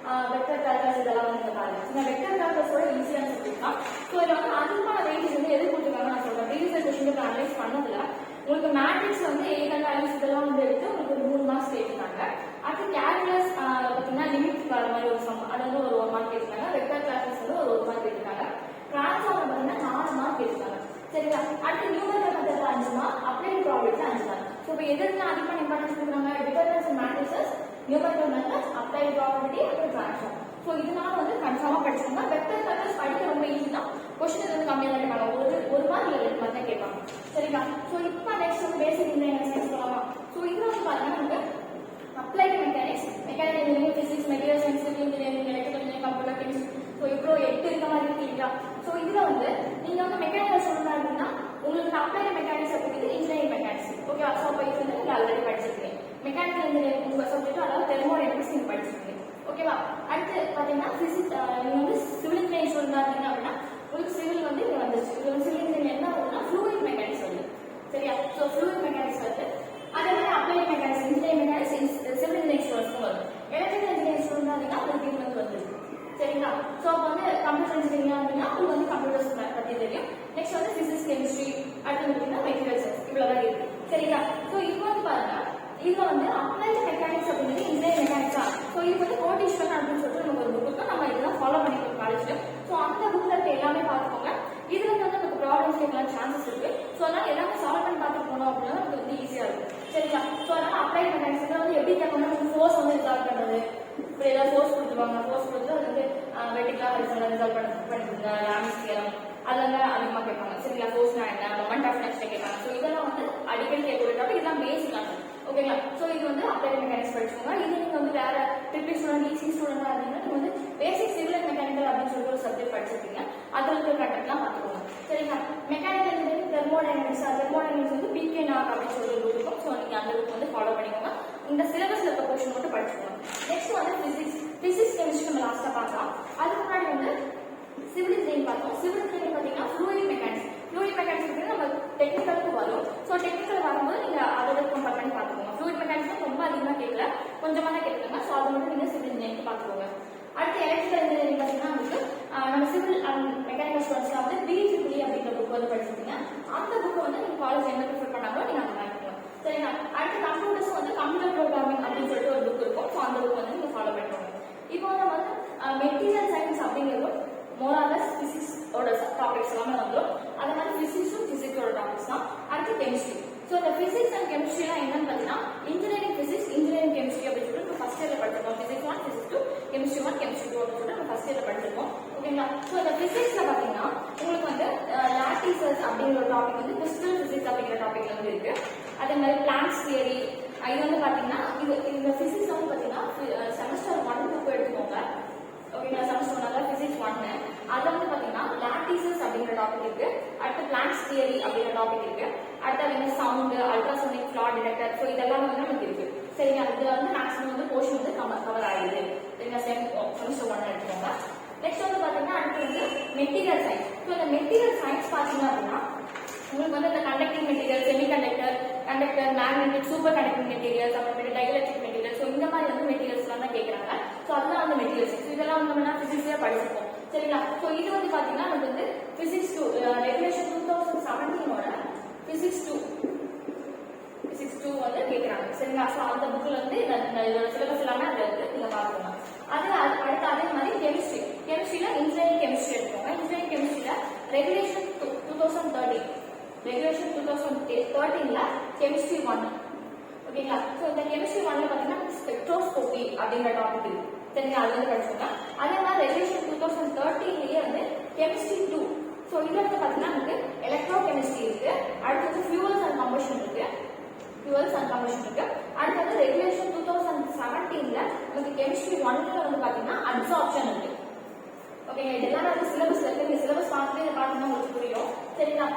வெக்டர் கால்குலஸ் இதெல்லாம் வந்து நீங்கள் பாருங்க. இந்த வெக்டர் கால்குலஸோட ஈஸியான சப்ஜெக்ட் தான். ஸோ இதில் வந்து அதிகமான வெயிட்டேஜ் வந்து எது கொடுத்துருக்காங்க நான் சொல்கிறேன். ப்ரீவியஸ் கொஸ்டின் அனலைஸ் பண்ணதில்ல உங்களுக்கு மேட்ரிக்ஸ் வந்து 8 and 5 இதெல்லாம் வந்து எடுத்து உங்களுக்கு ஒரு 3 மார்க்ஸ் கேட்டிருக்காங்க. அடுத்து கேல்குலஸ் பார்த்தீங்கன்னா லிமிட் வர மாதிரி ஒரு சம் அது வந்து ஒரு 1 மார்க் கேட்டிருக்காங்க. வெக்டர் கால்குலஸ் வந்து ஒரு 1 மார்க் கேட்டிருக்காங்க. டிரான்ஸ்ஃபார்ம் பார்த்தீங்கன்னா 4 மார்க் கேட்டிருக்காங்க சரிங்களா. அடுத்து நியூமெரிக்கல் மெத்தட்ல 5 மார்க், அப்ளைட் ப்ராபபிலிட்டில 5 மார்க். ஸோ இப்போ எதுக்கு அதிகமான இம்பார்ட்டன்ஸ் கொடுக்குறாங்க, determinants and matrices, numerical methods, applied probability அப்புறம் டிரான்ஸ்ஃபார்ம். ஸோ இதனால வந்து கன்ஃபார்மாக படிச்சுக்கோங்க. வெக்டர் கால்குலஸ் படிக்க ரொம்ப ஈஸி தான். கொஸ்டின் வந்து கம்மியாக தான் கேட்பாங்க. ஒரு மார்க் இல்லை 2 மார்க் தான் கேட்பாங்க சரிங்களா. ஸோ இப்போ நெக்ஸ்ட் வந்து பேசிக் இன்ஜினியரிங் சயின்ஸ் சொல்லலாமா. ஸோ இதில் வந்து பார்த்தீங்கன்னா நமக்கு applied mechanics, mechanical engineering, physics, material science, civil engineering, electrical engineering, computer science. So இப்போ 8 இருக்க மாதிரி இருக்கீங்களா. ஸோ இதில் வந்து நீங்கள் வந்து மெக்கானிக்கல் சொல்லணும் அப்படின்னா உங்களுக்கு அப்ளைட் மெக்கானிக்ஸ் அப்படிங்கிறது இன்ஜினியரிங் மெக்கானிக்ஸ் ஓகே. ஸோ அப்போ இது வந்து நீங்கள் ஆல்ரெடி படிச்சிருக்கீங்க. மெக்கானிக்கல் இன்ஜினியரிங் உங்கள் சப்ஜெக்ட் அதாவது தெர்மோடைனமிக்ஸ் நீங்கள் படிச்சிருக்கீங்க ஓகேவா. அடுத்து பார்த்தீங்கன்னா பிசிக்ஸ் நீங்கள் வந்து சிவில் இன்ஜினியரிங் சொல்லணும் அப்படின்னா உங்களுக்கு சிவில் வந்து இங்கே வந்துருச்சு. இது வந்து சிவில் இன்ஜினியரிங் என்ன வருதுன்னா ஃப்ளூயிட் மெக்கானிக்ஸ் வருது சரியா. ஸோ ஃப்ளூயிட் மெக்கானிக்ஸ் வருது. அதே மாதிரி applied mechanics, engineering mechanics, civil engineering ஸ்டூடெண்ட்ஸ்க்கும் வரும். எலக்ட்ரிக்கல் இன்ஜினியரிங் ஸ்டூடெண்ட் அப்படின்னா உங்களுக்கு இது வந்து வந்துருக்கு சரிங்களா. ஸோ அப்போ வந்து கம்ப்யூட்டர் இன்ஜினியரிங் அப்படின்னா உங்களுக்கு வந்து கம்ப்யூட்டர்ஸ் பற்றி தெரியும். நெக்ஸ்ட் வந்து பிசிக்ஸ், கெமிஸ்ட்ரி, அடுத்து பார்த்தீங்கன்னா மெட்டீரியல் சயின்ஸ் இவ்வளோதான் இருக்கு சரிங்களா. ஸோ இப்போ வந்து பாருங்க இதில் வந்து அப்ளைட் மெக்கானிக்ஸ் அப்படிங்கிறது இன்ஜினியரிங் மெக்கானிக்ஸா. ஸோ இது வந்து கோட்டீஸ்வரன் அப்படின்னு சொல்லிட்டு நமக்கு ஒரு புக் இருக்கும். நம்ம இதெல்லாம் ஃபாலோ பண்ணிக்கணும் காலேஜில். ஸோ அந்த புக்கில் இருக்க எல்லாமே பார்த்துக்கோங்க. இதுல வந்து நமக்கு ப்ராப்ளம்ஸ் கேட்கலாம் சான்சஸ் இருக்கு. ஸோ அதனால எல்லாமே சால்வ் பண்ணி பார்த்துட்டு போனோம் அப்படின்னா நமக்கு வந்து ஈஸியாக இருக்கும் சரிங்களா. ஸோ அதனால அப்ளைட் மெக்கானிக்ஸ் வந்து எப்படி கேட்கணும்னா நமக்கு ஃபோர்ஸ் வந்து ரிசால்வ் பண்ணுறது, இப்படி ஏதாவது ஃபோர்ஸ் கொடுத்துருவாங்க. ஃபோர்ஸ் கொடுத்து அது வந்து வெர்டிகலா ஹரிசாண்டலா ரிசால்வ் பண்ணிருக்காங்க. லாமிஸ் தியரம் அதெல்லாம் அதிகமாக கேட்பாங்க சரிங்களா. ஃபோர்ஸ்னா என்ன, மொமெண்ட் ஆஃப் இனர்ஷியா கேட்பாங்க. ஸோ இதெல்லாம் வந்து அடிக்கடி கேட்கக்கூடிய டாபிக். இதெல்லாம் பேசிக்கான ஓகேங்களா. ஸோ இது வந்து அப்ளைட் மெக்கானிக்ஸ் படிச்சுக்கோங்க. இது நீங்க வந்து வேற ட்ரிபிள் ஸ்டூடெண்ட், ஈஸி ஸ்டூடெண்டா இருந்தீங்கன்னா நீங்க வந்து பேசிக் சிவில் அண்ட் மெக்கானிக்கல் அப்படின்னு சொல்லிட்டு ஒரு சப்ஜெக்ட் படிச்சிருக்கீங்க. அதில் இருக்கிற கண்டெக்ட்லாம் பார்த்துக்கோங்க சரிங்களா. மெக்கானிக்கல் இன்ஜினியரிங் தெர்மோடைனமிக்ஸ் வந்து பிகே நாட் அப்படின்னு சொல்லி ஒரு இருக்கும். ஸோ நீங்க அந்த புக் வந்து ஃபாலோ பண்ணிக்கோங்க. இந்த சிலபஸ்ல இருக்க போர்ஷன் மட்டும் படிச்சுக்கோங்க. நெக்ஸ்ட் வந்து பிசிக்ஸ் கெமிஸ்ட்ரி நம்ம லாஸ்டா பார்க்கலாம். அதுக்கு முன்னாடி வந்து சிவில் இன்ஜினியரிங் பார்த்தோம். சிவில் இன்ஜினியரிங் பார்த்தீங்கன்னா ஃப்ளூயிட் மெக்கானிக்ஸ். ஃப்ளூயிட் மெக்கானிக்ஸ் நம்ம டெக்னிக்கலுக்கு வரும். ஸோ டெக்னிக்கல் வரும்போது நீங்க அதோட கம்பேர் பண்ணி பார்த்துக்கோங்க. ஃப்ளூயிட் மெக்கானிக்ஸ் ரொம்ப அதிகமாக கேட்கல, கொஞ்சமாக தான் கேட்குறாங்க. ஸோ அதை மட்டும் நீங்க சிவில் இன்ஜினியரிங் பார்த்துக்கோங்க. அடுத்து எலக்ட்ரிக்கல் இன்ஜினியரிங் பார்த்தீங்கன்னா உங்களுக்கு நம்ம சிவில் அண்ட் மெக்கானிக்கல் ஸ்டூடெண்ட்ஸ்ல வந்து BEEE அப்படிங்கிற புக் வந்து படிச்சிருக்கீங்க. அந்த புக்கை வந்து நீங்க காலேஜ் என்ன ப்ரிஃபர் பண்ணாங்களோ நீங்க அந்த மாதிரி பண்ணலாம் சரிங்களா. அடுத்து கம்ப்யூட்டர்ஸ் வந்து கம்ப்யூட்டர் ப்ரோக்ராமிங் அப்படின்னு சொல்லிட்டு ஒரு புக் இருக்கும். ஸோ அந்த புக் வந்து நீங்க ஃபாலோ பண்ணிக்கோங்க. இப்போ நம்ம வந்து மெட்டீரியல் சயின்ஸ் அப்படிங்கிறது மோராலஸ் பிசிக்ஸோட டாபிக்ஸ் எல்லாமே வந்துடும். அதே மாதிரி பிசிக்ஸும் பிசிக்ஸோட டாபிக்ஸ் தான். அடுத்து கெமிஸ்ட்ரி. ஸோ இந்த பிசிக்ஸ் அண்ட் கெமிஸ்ட்ரிலாம் என்னன்னு பார்த்தீங்கன்னா இன்ஜினியரிங் பிசிக்ஸ், இன்ஜினியரிங் கெமிஸ்ட்ரி அப்படின்னு சொல்லிட்டு நம்ம ஃபர்ஸ்ட் இயர்ல படிச்சிருக்கோம். பிசிக்ஸ் 1, பிசிக்ஸ் 2, கெமிஸ்ட்ரி 1, கெமிஸ்ட்ரி 2 அப்படின்னு சொல்லிட்டு நம்ம ஃபர்ஸ்ட் இயர்ல படிச்சிருக்கோம் ஓகேங்களா. ஸோ இந்த பிசிக்ஸ்ல பார்த்தீங்கன்னா உங்களுக்கு வந்து லாட்டிசஸ் அப்படிங்கிற ஒரு டாபிக் வந்து கிறிஸ்டல் பிசிக்ஸ் அப்படிங்கிற டாபிக்ல வந்து இருக்கு. அதே மாதிரி பிளான்ஸ் தியரி இது வந்து பார்த்தீங்கன்னா இந்த பிசிக்ஸ் வந்து பார்த்தீங்கன்னா செமஸ்டர் 1 புக் எடுத்துக்கோங்க ஓகேங்களா. செமஸ்டர் 1 பிசிக்ஸ் 1 அது வந்து பார்த்தீங்கன்னா லாட்டிசஸ் அப்படிங்கிற டாபிக் இருக்கு. அடுத்து பிளான்ஸ் தியரி அப்படிங்கிற டாபிக் இருக்கு. அடுத்து வந்து sound, ultrasonic, flat detector. So இதெல்லாம் வந்து நமக்கு இருக்கு சரிங்களா. இதுல வந்து மேக்ஸிமம் வந்து போர்ஷன் வந்து கவர் ஆயிடுது சரிங்களா. செமஸ்டர் 1 எடுத்துக்கோங்க. நெக்ஸ்ட் வந்து பார்த்தீங்கன்னா அடுத்து வந்து மெட்டீரியல் சயின்ஸ். ஸோ இந்த மெட்டீரியல் சயின்ஸ் பார்த்தீங்க அப்படின்னா உங்களுக்கு வந்து இந்த conducting material, semiconductor, magnetic, super conducting materials, அப்புறமேட்டு டைஎலக்ட்ரிக் மெட்டீரியல். ஸோ இந்த மாதிரி வந்து மெட்டீரியல்ஸ்லாம் தான் கேட்குறாங்க. ஸோ அதெல்லாம் வந்து மெட்டீரியல்ஸ். இதெல்லாம் வந்து நம்ம பிசிக்ஸ்லேயே படிச்சிருக்கோம் சரிங்களா. ஸோ இது வந்து பார்த்தீங்கன்னா நமக்கு வந்து பிசிக்ஸ் 2 ரெகுலேஷன் 2017ஓட பிசிக்ஸ் 2 வந்து கேட்குறாங்க சரிங்களா. ஸோ அந்த புக்கில் வந்து இதோட சிலபஸ் எல்லாமே அதில் இருக்கு, நீங்கள் பார்த்துக்கோங்க. அடுத்து அதே மாதிரி கெமிஸ்ட்ரியில இன்ஜினியரிங் கெமிஸ்ட்ரி எடுத்துக்கோங்க. இன்ஜினியரிங் கெமிஸ்ட்ரியில ரெகுலேஷன் 2013ல கெமிஸ்ட்ரி 1 ஓகேங்களா. ஸோ இந்த கெமிஸ்ட்ரி 1ல பார்த்தீங்கன்னா ஸ்பெக்ட்ரோஸ்கோபி அப்படிங்கிற டாபிக் இருக்கு சரிங்களா, அது வந்து படிச்சுக்கோங்க. அதே மாதிரி ரெகுலேஷன் 2013 வந்து கெமிஸ்ட்ரி 2. ஸோ இதுல வந்து பார்த்தீங்கன்னா நமக்கு எலக்ட்ரோ கெமிஸ்ட்ரி இருக்கு, அடுத்து வந்து ஃபியூவல்ஸ் அண்ட் கம்பஷன் இருக்கு, அடுத்து வந்து ரெகுலேஷன் 2017ல நமக்கு கெமிஸ்ட்ரி 1ல வந்து பார்த்தீங்கன்னா அப்சார்ப்ஷன் இருக்கு. ஓகேங்க, இதெல்லாம் வந்து சிலபஸ் இருக்கு, இந்த சிலபஸ் பார்த்துட்டு பார்த்தீங்கன்னா உங்களுக்கு புரியும். சரிங்களா,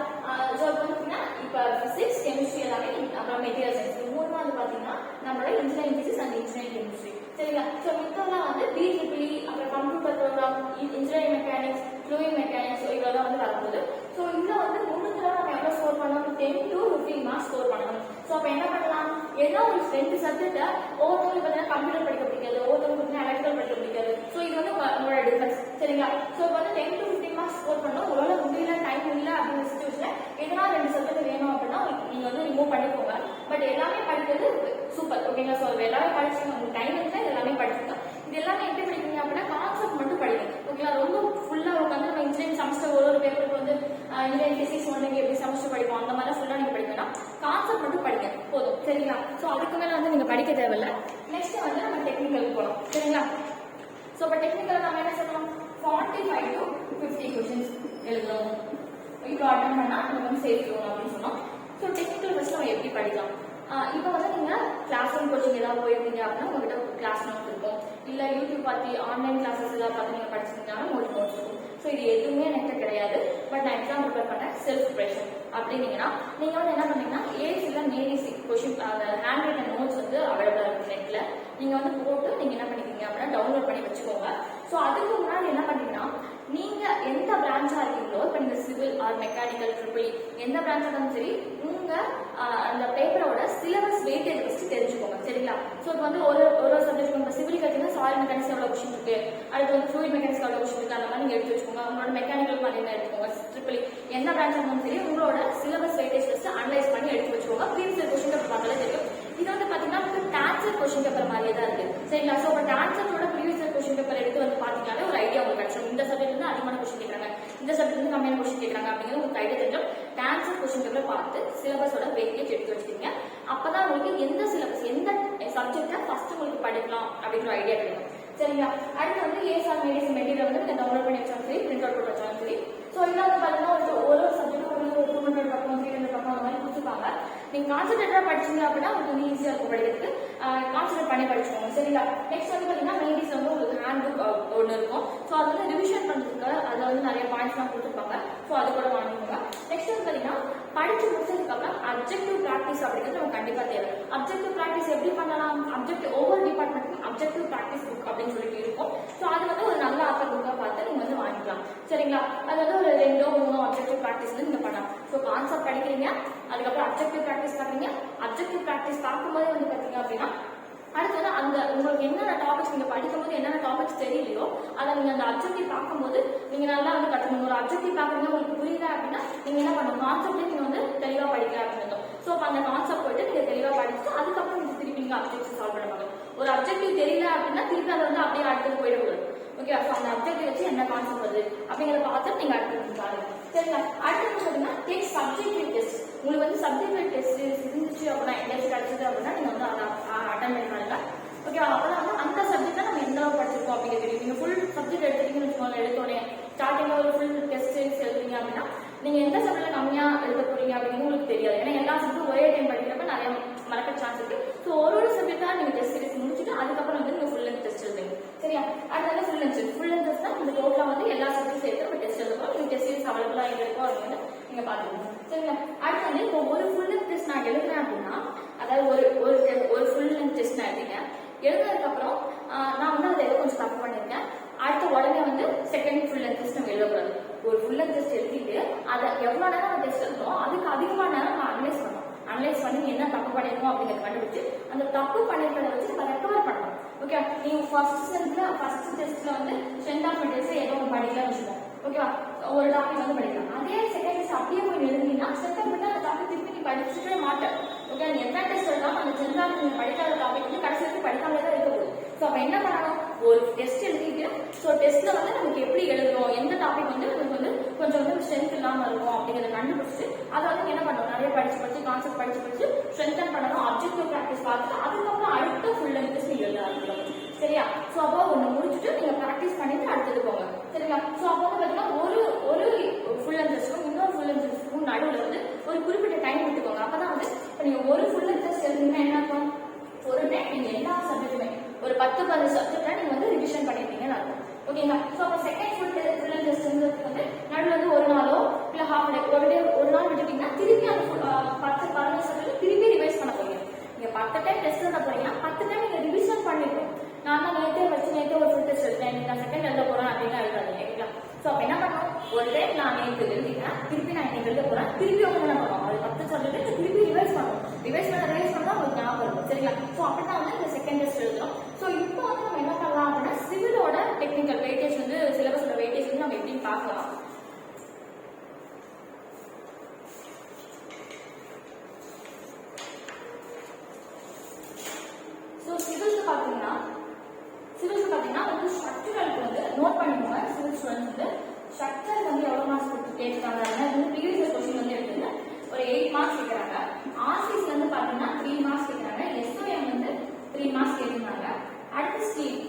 ஸோ பார்த்தீங்கன்னா இப்போ பிசிக்ஸ் கெமிஸ்ட்ரி எல்லாமே, அப்புறம் மெட்டீரியல் சயின்ஸ், இது மூணு வந்து பார்த்தீங்கன்னா நம்மளோட engineering physics and engineering chemistry. சரிங்களா, ஸோ மித்தெல்லாம் வந்து பிஇஇ, அப்புறம் computer program, engineering mechanics, fluid mechanics, இதெல்லாம் வந்து வரப்போகுது. ஸோ இதில் வந்து 3 தடவை நம்ம எவ்வளோ ஸ்கோர் பண்ணணும், 10 to 15 மார்க்ஸ் ஸ்கோர் பண்ணணும். ஸோ அப்போ என்ன பண்ணலாம், ஏதோ ஒரு 2 சப்ஜெக்ட்டை ஒவ்வொருத்தவங்களுக்கு பார்த்தீங்கன்னா கம்ப்யூட்டர் படிக்க பிடிக்காது, ஒவ்வொருத்தவங்களுக்கு பார்த்தீங்கன்னா எலக்ட்ரிக்கல் படிக்க பிடிக்காது. ஸோ இது வந்து உங்களோட டிஃபரன்ஸ். சரிங்களா, ஸோ இப்போ வந்து 10 to 15 மார்க்ஸ் ஸ்கோர் பண்ணணும். உங்களால் முடியல, டைம் இல்லை அப்படிங்கிற சுச்சுவேஷனில் எதனா 2 சப்ஜெக்ட் வேணும் அப்படின்னா நீங்கள் வந்து ரிமூவ் பண்ணிக்கோங்க. பட் எல்லாமே படிக்கிறது சூப்பர். ஓகேங்களா, ஸோ எல்லாமே படிச்சுங்க, உங்களுக்கு டைம் இருந்தால் எல்லாமே படிச்சுங்க. இது எல்லாமே எப்படி படிக்கிறீங்க அப்படின்னா கான்செப்ட் மட்டும் படிங்க. ஓகேங்களா, ரொம்ப ஃபுல்லாக உட்காந்து நம்ம இன்ஜினியரிங் செமஸ்டர் ஒரு பேப்பருக்கு வந்து இன்ஜினியரிங் பிசிக்ஸ் வந்து எப்படி செமஸ்டர் படிப்போம் அந்த மாதிரி ஃபுல்லாக நீங்கள் படிக்கணும்னா கான்செப்ட் மட்டும் படிங்க போதும். சரிங்களா, ஸோ அதுக்கு மேலே வந்து நீங்கள் படிக்க தேவையில்லை. நெக்ஸ்ட் வந்து நம்ம டெக்னிக்கலுக்கு போகலாம். சரிங்களா, ஸோ இப்போ டெக்னிக்கல் நம்ம என்ன சொல்லலாம், 45 to 50 கொஸ்டின்ஸ் எழுதணும். இப்போ அட்டன் பண்ணால் நம்ம வந்து சேர்த்துக்கணும் அப்படின்னு சொன்னோம். ஸோ டெக்னிக்கல் ஃபர்ஸ்ட் நம்ம எப்படி படிக்கலாம், இப்போ வந்து நீங்கள் கிளாஸ் ரூம் கோச்சிங் ஏதாவது போயிருந்தீங்க அப்படின்னா உங்கள்கிட்ட கிளாஸ் நோட்ஸ் இருக்கும், இல்லை யூடியூப் பார்த்து ஆன்லைன் கிளாஸஸ் ஏதாவது பார்த்து நீங்கள் படிச்சிருந்தீங்கன்னா உங்களுக்கு நோட்ஸ் இருக்கும். ஸோ இது எதுவுமே எனக்கு கிடையாது. பட் நான் எக்ஸாம் ப்ரிப்பேர் பண்ணேன் செல்ஃப் ப்ரிப்பரேஷன் அப்படின்னீங்கன்னா நீங்கள் வந்து என்ன பண்ணீங்கன்னா ஏசியில் நேரிசி கொஷின் ஹேண்ட் ரைட்டன் நோட்ஸ் வந்து அவைலபிளாக இருக்குது நெட்டில். நீங்கள் வந்து போட்டு நீங்கள் என்ன பண்ணிக்கிறீங்க அப்படின்னா டவுன்லோட் பண்ணி வச்சுக்கோங்க. ஸோ அதுக்கு முன்னாடி என்ன பண்ணீங்கன்னா நீங்கள் எந்த பிரான்ச்சாக இருக்கீங்களோ, இப்போ நீங்கள் சிவில் ஆர் மெக்கானிக்கல் ட்ரிபிள் எந்த பிரான்ச்சாக இருந்தாலும் சரி, உங்கள் அந்த பேப்பரோட சிலபஸ் வெயிட்டேஜ் ஃபஸ்ட்டு தெரிஞ்சுக்கோங்க. சரிங்களா, ஸோ இப்போ வந்து ஒரு சப்ஜெக்ட் இப்போ சிவில் கட்டிங்கன்னா சாயில் மெக்கானிக்ஸ் எவ்வளோ கொஷின் இருக்கு, அடுத்து வந்து ஃப்ளூயிட் மெக்கானிக்ஸ் எவ்வளோ கொஷின் இருக்கு, அந்த மாதிரி நீங்கள் எடுத்து வச்சுக்கோங்க. உங்களோட மெக்கானிக்கல் மாதிரி எடுத்துக்கோங்க. ட்ரிபிள் எந்த பிரான்ச்சாக இருந்தாலும் சரி உங்களோட சிலபஸ் வெயிட்டேஜ் ஃபஸ்ட்டு அனலைஸ் பண்ணி எடுத்து வச்சுக்கோங்க. ப்ரீவியஸ் கொஷின் பேப்பர் பார்த்தாலே தெரியும். இது வந்து பார்த்தீங்கன்னா உங்களுக்கு டான்சர் கொஷின் பேப்பர் மாதிரியே தான் இருக்கு. சரிங்களா, ஸோ இப்போ டான்சரோட ப்ரீவியஸ் கொஷின் பேப்பர் எடுத்து வந்து பார்த்தீங்கன்னாலே ஒரு ஐடியா உங்களுக்கு கிடைச்சிடும். இந்த சப்ஜெக்ட் வந்து அதிகமான கொஷின் கேட்குறாங்க, இந்த சப்ஜெக்ட் வந்து கம்மியான கொஷின் கேட்குறாங்க அப்படிங்கிறது உங்களுக்கு ஐடியா தெரியும். டான்சர் கொஷின் பேப்பர் பார்த்து சிலபஸோட வெயிட்டேஜ் எடுத்து வச்சுக்கீங்க. அப்பதான் உங்களுக்கு எந்த சிலபஸ் எந்த சப்ஜெக்டை ஃபர்ஸ்ட் உங்களுக்கு படிக்கலாம் அப்படிங்கிற ஐடியா கிடைக்கும். சரிங்களா, அடுத்து வந்து ஏஎஸ்ஆர் மெடிசன் மெட்டீரியல் வந்து நீங்கள் டவுன்லோட் பண்ணி வச்சாலும் சரி, பிரிண்ட் அவுட் போட்டு வச்சாலும் சரி. ஸோ இதில் வந்து பார்த்தீங்கன்னா ஒரு சப்ஜெக்ட் ஒரு 200 பக்கம் 300 பக்கம் அந்த மாதிரி கொடுத்துருப்பாங்க. நீங்கள் கான்சென்ட்ரேட்டாக படிச்சீங்க அப்படின்னா உங்களுக்கு வந்து ஈஸியாக இருக்கும் படிக்கிறதுக்கு. கான்சென்ட்ரேட் பண்ணி படிச்சுக்கோங்க. சரிங்களா, நெக்ஸ்ட் வந்து பார்த்தீங்கன்னா மெடிஸ் வந்து உங்களுக்கு ஹேண்ட் புக் ஒன்று இருக்கும். ஸோ அது வந்து ரிவிஷன் பண்ணுறதுக்கு அதில் வந்து நிறைய பாயிண்ட்ஸ்லாம் கொடுத்துருப்பாங்க. ஸோ அது கூட வாங்கிக்கோங்க. நெக்ஸ்ட் வந்து பார்த்தீங்கன்னா படிச்சு முடிச்சதுக்கு அப்புறம் அப்ஜெக்டிவ் ப்ராக்டிஸ் அப்படிங்கிறது நமக்கு கண்டிப்பாக தேவை. அப்ஜெக்டிவ் ப்ராக்டிஸ் எப்படி பண்ணலாம், அப்ஜெக்டிவ் ஒவ்வொரு டிபார்ட்மெண்ட்டுக்கும் அப்ஜெக்டிவ் ப்ராக்டிஸ் புக் அப்படின்னு சொல்லிட்டு இருக்கும். ஸோ அது வந்து ஒரு நல்ல ஆஃபர் புக்காக பார்த்து நீங்கள் வந்து வாங்கிக்கலாம். சரிங்களா, அது வந்து ஒரு 2-3 அப்ஜெக்டிவ் ப்ராக்டிஸ் வந்து நீங்கள் பண்ணலாம். ஸோ கான்செப்ட் படிக்கிறீங்க, அதுக்கப்புறம் அப்ஜெக்டிவ் ப்ராக்டிஸ் பார்க்குறீங்க. அப்ஜெக்டிவ் ப்ராக்டிஸ் பார்க்கும்போது வந்து பார்த்தீங்க அப்படின்னா அடுத்து வந்து அந்த உங்களுக்கு என்னென்ன டாபிக்ஸ் நீங்கள் படிக்கும்போது என்னென்ன டாபிக்ஸ் தெரியலையோ அதை நீங்கள் அந்த அப்ஜெக்டிவ் பார்க்கும்போது நீங்கள் நல்லா வந்து கற்றுக்கணும். ஒரு அப்ஜெக்டிவ் பார்க்குறது உங்களுக்கு புரியல அப்படின்னா நீங்கள் என்ன பண்ணணும், கான்செப்டே நீங்கள் வந்து தெளிவாக படிக்க ஆரம்பிக்கணும். ஸோ அப்போ அந்த கான்செப்ட் போயிட்டு நீங்கள் தெளிவாக படிச்சுட்டு அதுக்கப்புறம் நீங்கள் திருப்பி நீங்கள் அப்ஜெக்டிவ் சால்வ் பண்ண முடியும். ஒரு அப்ஜெக்டிவ் தெரியல அப்படின்னா திருப்பி அதை வந்து அப்படியே அடுத்து போயிடக்கூடாது. ஓகே, ஸோ அந்த அப்ஜெக்டிவ் வச்சு என்ன கான்செப்ட் வருது அப்படிங்கிறத பார்த்து நீங்கள் அடுத்து பாருங்க. சரிங்களா, அடுத்து பார்த்தீங்கன்னா டேக் சப்ஜெக்டிவ் டெஸ்ட். உங்களுக்கு வந்து சப்ஜெக்டிவ் டெஸ்ட் இருந்துச்சு அப்படின்னா எங்கேயாச்சும் கிடைச்சது அப்படின்னா நீங்கள் வந்து அதை அட்டன் பண்ணி பாருங்க. ஓகே, அப்பதான் வந்து அந்த சப்ஜெக்ட்டை நம்ம எந்த அளவு படிச்சிருக்கோம் அப்படிங்கிறது தெரியும். நீங்கள் ஃபுல் சப்ஜெக்ட் எடுத்துட்டீங்கன்னு வச்சுக்கோங்க, எடுத்தோடனே ஸ்டார்டிங்கில் ஒரு ஃபுல் டெஸ்ட் சீரிஸ் எழுதுறீங்க அப்படின்னா நீங்கள் எந்த சப்ஜெக்ட்ல கம்மியாக எழுத போறீங்க அப்படிங்கிறது உங்களுக்கு தெரியாது. ஏன்னா எல்லா சப்ஜெக்டும் ஒரே டைம் படிக்கிறப்ப நிறைய மறக்க சான்ஸ் இருக்கு. ஸோ ஒரு சப்ஜெக்டாக நீங்கள் டெஸ்ட் சீரிஸ் முடிச்சுட்டு அதுக்கப்புறம் வந்து நீங்கள் ஃபுல் லென்த் டெஸ்ட் எழுதுங்க. சரியா, அடுத்த ஃபுல் லென்த் டெஸ்ட் தான் இந்த டோட்டலாக வந்து எல்லா சப்ஜெக்டும் சேர்த்து நம்ம டெஸ்ட் எழுதுவோம். நீங்கள் டெஸ்ட் சீரிஸ் அவைலபிளாக எங்கே இருக்கோ அது வந்து நீங்கள் பார்த்துக்கணும். சரிங்களா, அடுத்து வந்து இப்போ ஒரு ஃபுல் லென்த் டெஸ்ட் நான் எழுதுறேன் அப்படின்னா, அதாவது ஒரு ஃபுல் லென்த் டெஸ்ட் நான் எழுதுனதுக்கு அப்புறம் நான் வந்து அதை கொஞ்சம் தப்பு பண்ணியிருக்கேன். அடுத்த உடனே வந்து செகண்ட் ஃபுல் லென்த் டெஸ்ட் நம்ம எழுதக்கூடாது. ஒரு ஃபுல் லென்த் டெஸ்ட் எழுதிட்டு அதை எவ்வளோ நேரம் நம்ம டெஸ்ட் எழுதுறோம் அதுக்கு அதிகமான நேரம் நம்ம அனலைஸ் பண்ணணும். அனலைஸ் பண்ணி என்ன தப்பு பண்ணிருக்கோம் அப்படிங்கிறத கண்டுபிடிச்சு அந்த தப்பு பண்ணிருக்கிறத வச்சு நம்ம ரெக்கவர் பண்ணணும். ஓகே, நீங்க ஃபர்ஸ்ட் டெஸ்ட்ல வந்து ஸ்ட்ரென்த் ஆஃப் மெட்டீரியல்ஸ் ஏதோ ஒன்று படிக்கலாம்னு வச்சுக்கோங்க. ஓகேவா, ஒரு டாபிக் வந்து படிக்கலாம். அதே செகண்ட் டெஸ்ட் அப்படியே போய் எழுதினீங்கன்னா செகண்ட் மட்டும் அந்த டாபிக் திருப்பி நீ படிச்சுட்டே மாட்டேன். ஓகே, நீ எந்த டெஸ்ட் எழுதாம அந்த ஸ்ட்ரென்த் ஆஃப் நீங்க படிக்காத டாபிக் வந்து கடைசி வரைக்கும் படிக்காமலே தான் இருக்க போகுது. ஸோ அப்போ என்ன பண்ணணும், ஒரு டெஸ்ட் எழுதிட்டு ஸோ டெஸ்ட்ல வந்து நமக்கு எப்படி எழுதுறோம், எந்த டாபிக் வந்து நமக்கு வந்து கொஞ்சம் வந்து ஸ்ட்ரென்த் இல்லாமல் இருக்கும் அப்படிங்கிறத கண்டுபிடிச்சு அதை வந்து என்ன பண்ணணும், நிறைய படிச்சு கான்செப்ட் படிச்சு ஸ்ட்ரென்தன் பண்ணணும். அப்ஜெக்டிவ் ப்ராக்டிஸ் பார்த்துட்டு அதுக்கப்புறம் அடுத்த ஃபுல் லென்த் டெஸ்ட் எழுத ஆரம்பிக்கணும். சரியா? ஸோ அப்போ ஒன்று முடிச்சுட்டு நீங்க ப்ராக்டிஸ் பண்ணிட்டு அடுத்தது போங்க. சரிங்களா? ஸோ அப்போ வந்து பார்த்தீங்கன்னா ஒரு ஃபுல் லென்த் டெஸ்ட்டும் இன்னொரு ஃபுல் லென்த் டெஸ்ட்டும் நடுவில் வந்து ஒரு குறிப்பிட்ட டைம் விட்டுக்கோங்க. அப்பதான் வந்து இப்போ நீங்க ஒரு ஃபுல் லென்த் டெஸ்ட் எழுதுனீங்கன்னா என்ன இருக்கும்? ஒரு டைம் நீங்க எல்லா சப்ஜெக்ட்டுமே ஒரு 10-15 சப்ஜெக்டை நீங்க வந்து ரிவிஷன் பண்ணிருப்பீங்கன்னு அர்த்தம். ஓகேங்களா? ஸோ அப்போ செகண்ட் ஃபுல் லென்த் டெஸ்ட் வந்து நடுவில் வந்து ஒரு நாளோ இல்லை ஹாஃப் டே ஒரு நாள் விட்டுட்டீங்கன்னா திருப்பி அந்த 10-15 சப்ஜெக்ட் திருப்பி ரிவைஸ் பண்ண போறீங்க. நீங்க 10 டைம் டெஸ்ட் எழுத போறீங்கன்னா 10 டைம் நீங்க ரிவிஷன் பண்ணிருக்கணும். நான் தான் நேற்று ஒரு ஃபுல் டெஸ்ட் எழுதுறேன், நான் செகண்ட் எழுத போறேன் அப்படின்னு எழுதாதீங்க. ஓகேங்களா? ஸோ அப்போ என்ன பண்ணணும்? ஒரு டைம் நான் நேற்று எழுதிக்கிறேன், திருப்பி நான் இன்னைக்கு எழுத போறேன், திருப்பி அவங்க என்ன பண்ணுவோம்? அது 10 சப்ஜெக்ட் திருப்பி ரிவைஸ் பண்ணணும். ரிவைஸ் பண்ணா உங்களுக்கு ஞாபகம் இருக்கும். சரிங்களா? ஸோ அப்படிதான் வந்து இந்த செகண்ட் டெஸ்ட் எழுதுறோம். ஸோ இப்போ வந்து நம்ம என்ன பண்ணலாம் அப்படின்னா சிவிலோட டெக்னிக்கல் வெயிட்டேஜ் வந்து சிலபஸோட வெயிட்டேஜ் வந்து நம்ம எப்படின்னு பார்க்கலாம். ஸோ சிவில்ஸ் பார்த்தீங்கன்னா வந்து ஸ்ட்ரக்சரலுக்கு வந்து நோட் பண்ணிக்கோங்க. சிவில் ஸ்டூடெண்ட்ஸ் வந்து ஸ்ட்ரக்சர் வந்து எவ்வளோ மார்க்ஸ் கொடுத்து கேட்குறாங்க அப்படின்னா இது வந்து ப்ரீவியஸ் கொஸ்டின் வந்து எடுத்துங்க ஒரு 8 மார்க்ஸ் கேட்குறாங்க. ஆர்சிஸ் வந்து பார்த்தீங்கன்னா 3 மார்க்ஸ் கேட்குறாங்க. எஸ்ஓஎம் வந்து 3 மார்க்ஸ் கேட்குறாங்க. அடுத்து ஸ்டீல்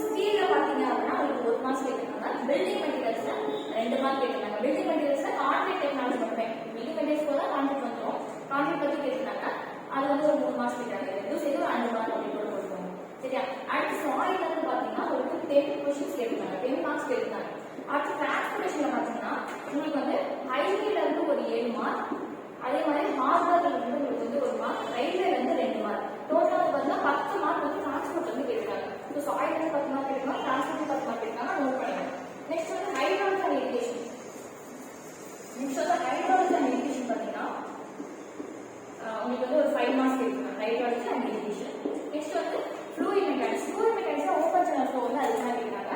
ஸ்டீலில் பார்த்தீங்க அப்படின்னா உங்களுக்கு 1 மார்க்ஸ் கேட்குறாங்க. பில்டிங் மெட்டீரியல்ஸ்ல 2 மார்க் கேட்குறாங்க. பில்டிங் மெட்டீரியல்ஸ்ல கான்ட்ராக்ட் டைப்னால மட்டுமே பில்டிங் மெட்டீரியல்ஸ் போல கான்ட்ராக்ட் வந்துடும். கான்ட்ராக்ட் பற்றி கேட்குறாங்க. அது வந்து ஒரு 3 மார்க்ஸ் கேட்குறாங்க. ரெண்டும் சேர்த்து ஒரு 5 மார்க் அப்படின்னு போட்டுருவாங்க. சரியா? அடுத்து சாயில் வந்து பார்த்தீங்கன்னா ஒரு 10 கொஸ்டின்ஸ் கேட்குறாங்க. 10 மார்க்ஸ் கேட்குறாங்க. அடுத்து டிரான்ஸ்போர்டேஷன்ல பார்த்தீங்கன்னா உங்களுக்கு வந்து ஹைவேல இருந்து ஒரு 7 மார்க், அதே மாதிரி ஹார்பர்ல இருந்து உங்களுக்கு வந்து 1 மார்க், ரயில்வேல இருந்து 2 மார்க், டோட்டல் வந்து பார்த்தீங்கன்னா 10 மார்க் வந்து டிரான்ஸ்போர்ட் வந்து கேட்குறாங்க. ஸோ சாயில் வந்து 10 மார்க் கேட்குறாங்க, டிரான்ஸ்போர்ட் 10 மார்க் கேட்குறாங்க. நோட் பண்ணுங்க. நெக்ஸ்ட் வந்து ஹைட்ராலிக்ஸ் அண்ட் இரிகேஷன். பார்த்தீங்கன்னா உங்களுக்கு வந்து ஒரு 5 மார்க்ஸ் கேட்குறாங்க. Hydraulics and irrigation. நெக்ஸ்ட் வந்து ஃப்ளூயிட் மெக்கானிக்ஸ். ஃப்ளூயிட் மெக்கானிக்ஸ்ல ஓப்பன் சேனல் ஃப்ளோ வந்து அதிகமாக கேட்குறாங்க.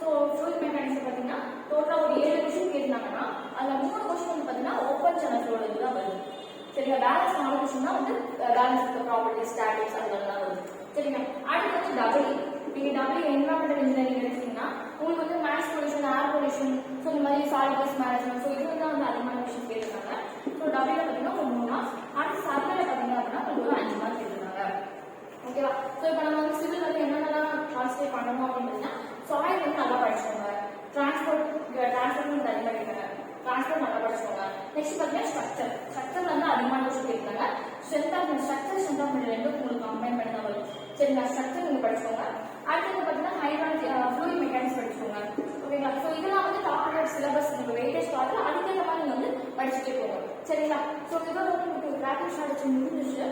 ஸோ ஃப்ளூயிட் மெக்கானிக்ஸ் பார்த்தீங்கன்னா டோட்டலாக ஒரு 7 கொஸ்டின் கேட்டாங்கன்னா அதில் 3 கொஸ்டின் வந்து பார்த்தீங்கன்னா ஓப்பன் சேனல் ஃப்ளோல இருந்து தான் வருது. சரிங்களா? பேலன்ஸ் 4 கொஸ்டின் தான் வந்து பேலன்ஸ் ப்ராப்பர்ட்டி ஸ்டாட்டிக்ஸ் அதெல்லாம் தான் வருது. சரிங்களா? அடுத்து வந்து டபிள்யூ. நீங்கள் டபிள்யூ என்விரான்மெண்டல் இன்ஜினியரிங் எடுத்தீங்கன்னா உங்களுக்கு வந்து மேக்ஸ் பொல்யூஷன், ஏர் பொல்யூஷன், ஸோ இந்த மாதிரி சாலிட் வேஸ்ட் மேனேஜ்மெண்ட், ஸோ இது தான் வந்து அதிகமான கொஸ்டின் கேட்டிருக்காங்க. ஸோ டபிள்யூ பார்த்தீங்கன்னா ஒரு 3 மார்க்ஸ். அடுத்து சர்வேல பார்த்தீங்க அப்படின்னா உங்களுக்கு ஒரு 5 மார்க் கேட்டிருக்காங்க. ஓகேவா? ஸோ இப்போ நம்ம வந்து சிவில் வந்து என்னென்னலாம் கான்சன்ட்ரேட் பண்ணணும் அப்படின்னா சாயில் வந்து நல்லா படிச்சுக்கோங்க. டிரான்ஸ்போர்ட் வந்து அதிகமாக கேட்குறாங்க. டிரான்ஸ்போர்ட் நல்லா படிச்சுக்கோங்க. நெக்ஸ்ட் பார்த்தீங்கன்னா ஸ்ட்ரக்சர் வந்து அதிகமான கொஸ்டின் கேட்குறாங்க. ஸ்ட்ரென்த் ஆஃப் மெட்டீரியல் ரெண்டும் உங்களுக்கு கம்பைன் பண்ணி தான் வரும். சரிங்களா? ஸ்ட்ரக்சர் நீங்கள் படிச்சுக்கோங்க. அடுத்து பார்த்தீங்கன்னா ஹைட்ராலிக் ஃப்ளூயிட் மெக்கானிக்ஸ் படிச்சுக்கோங்க. ஓகேங்களா? ஸோ இதெல்லாம் வந்து டாப் சிலபஸ் நீங்கள் வெயிட்டேஜ் பார்த்து அதுக்கேற்ற மாதிரி நீங்கள் வந்து படிச்சுட்டே போகும். சரிங்களா? ஸோ இதோட வந்து உங்களுக்கு கிராஃபிக் ஸ்ட்ராட்டஜி முடிஞ்சிச்சு.